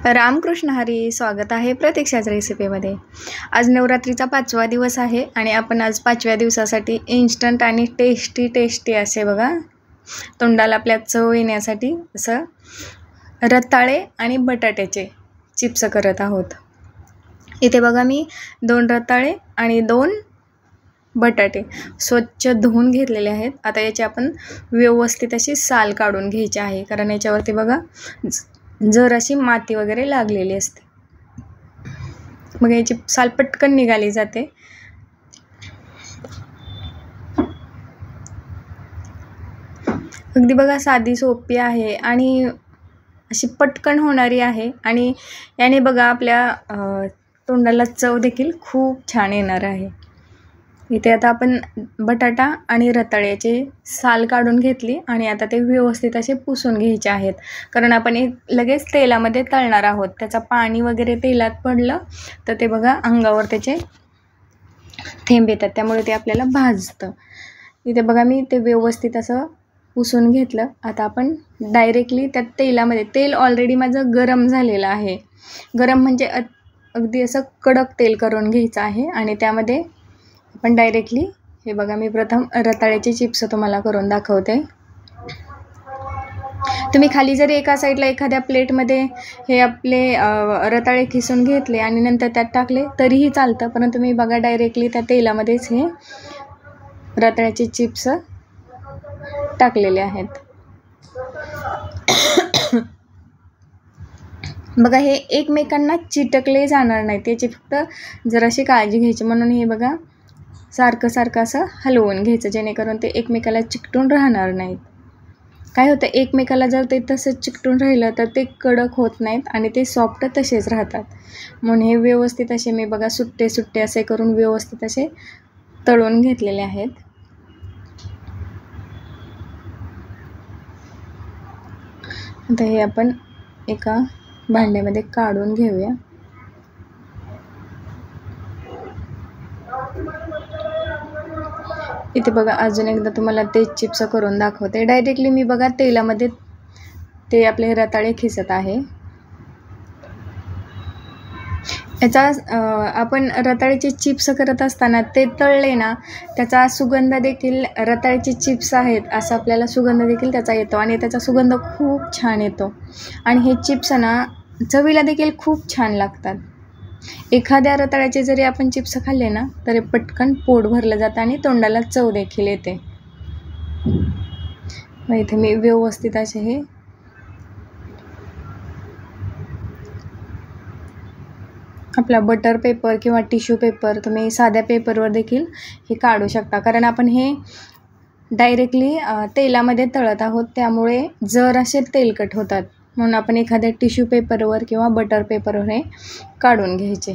रामकृष्ण हरी. स्वागत आहे प्रतीक्षाच रेसिपीमध्ये. आज नवरात्रीचा 5वा दिवस आहे आणि आपण आज 5व्या दिवसासाठी इन्स्टंट आणि टेस्टी असे बघा तोंडाला आपल्या चव येण्यासाठी असं रताळे आणि बटाट्याचे चिप्स करत आहोत. इथे बघा मी 2 रताळे आणि 2 बटाटे स्वच्छ धुवून घेतलेले आहेत. आता याची आपण व्यवस्थित अशी साल काढून घ्यायची आहे, कारण याच्यावरती बघा जर अशी माती वगैरे लागलेली असते. मग याची साल पटकन निघाली जाते. अगदी बघा साधी सोपी आहे आणि अशी पटकन होणारी आहे आणि याने बघा आपल्या तोंडाला चव देखील खूप छान येणार आहे. इथे आता आपण बटाटा आणि रताळ्याचे साल काढून घेतली आणि आता ते व्यवस्थित असे पुसून घ्यायचे आहेत, कारण आपण लगेच तेलामध्ये तळणार आहोत. त्याचा पाणी वगैरे तेलात पडलं तर ते बघा अंगावर त्याचे थेंब येतात, त्यामुळे ते आपल्याला भाजतं. इथे बघा मी ते व्यवस्थित असं पुसून घेतलं. आता आपण डायरेक्टली त्या तेलामध्ये, तेल ऑलरेडी माझं गरम झालेलं आहे. गरम म्हणजे अगदी असं कडक तेल करून घ्यायचं आहे आणि त्यामध्ये आपण डायरेक्टली हे बघा मी प्रथम रताळ्याचे चिप्स तुम्हाला करून दाखवते. तुम्ही खाली जरी एका साईडला एखाद्या प्लेटमध्ये हे आपले रताळे खिसून घेतले आणि नंतर त्यात टाकले तरीही चालतं, परंतु मी बघा डायरेक्टली त्या तेलामध्येच हे रताळ्याचे चिप्स टाकलेले आहेत. बघा हे एकमेकांना चिटकले जाणार नाही, त्याची फक्त जराशी काळजी घ्यायची. म्हणून हे बघा सारखं असं हलवून घ्यायचं, जेणेकरून ते एकमेकाला चिकटून राहणार नाहीत. काय होतं, एकमेकाला जर ते तसंच चिकटून राहिलं तर ते कडक होत नाहीत आणि ते सॉफ्ट तसेच राहतात. म्हणून हे व्यवस्थित असे मी बघा सुट्टे असे करून व्यवस्थित असे तळून घेतलेले आहेत. आता हे आपण एका भांड्यामध्ये काढून घेऊया. इथे बघा अजून एकदा तुम्हाला ते चिप्स करून दाखवते. डायरेक्टली मी बघा तेलामध्ये ते आपले रताळे खिसत आहे. याचा आपण रताळ्याचे चिप्स करत असताना ते तळले ना, त्याचा सुगंध देखील, रताळ्याचे चिप्स आहेत असा आपल्याला सुगंध देखील त्याचा येतो आणि त्याचा सुगंध खूप छान येतो आणि हे चिप्स ना चवीला देखील खूप छान लागतात. एखाद्या रताळ्याचे जरी आपण चिप्स खाल्ले ना तरी पटकन पोट भरलं जातं आणि तोंडाला चव देखील येते. मग इथे मी व्यवस्थित असे हे आपला बटर पेपर किंवा टिश्यू पेपर, तुम्ही साध्या पेपरवर देखील हे काढू शकता, कारण आपण हे डायरेक्टली तेलामध्ये तळत आहोत, त्यामुळे जर असे तेलकट होतात. म्हणून आपण एखाद्या टिश्यू पेपरवर किंवा बटर पेपरवर हे काढून घ्यायचे.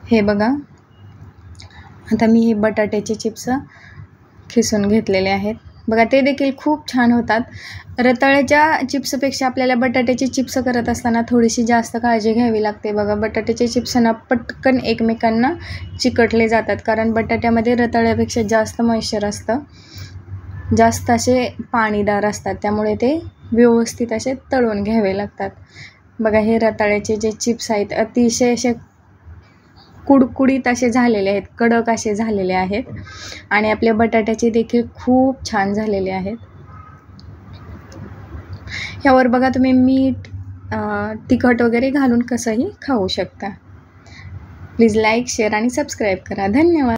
हे बघा आता मी हे बटाट्याचे चिप्स खिसून घेतलेले आहेत. बघा ते देखील खूप छान होतात. रताळ्याच्या चिप्सपेक्षा आपल्याला बटाट्याचे चिप्स करत असताना थोडीशी जास्त काळजी घ्यावी लागते. बघा बटाट्याचे चिप्सना पटकन एकमेकांना चिकटले जातात, कारण बटाट्यामध्ये रताळ्यापेक्षा जास्त मॉइश्चर असतं, जास्त असे पाणीदार असतात, त्यामुळे ते व्यवस्थित असे तळून घ्यावे लागतात. बघा हे रताळ्याचे जे चिप्स आहेत अतिशय असे कुडकुडीत असे झालेले आहेत, कडक असे झालेले आहेत आणि आपल्या बटाट्याचे देखील खूप छान झालेले आहेत. यावर बघा तुम्ही मीठ, तिखट वगैरे घालून कसंही खाऊ शकता. प्लीज लाईक, शेअर आणि सबस्क्राईब करा. धन्यवाद.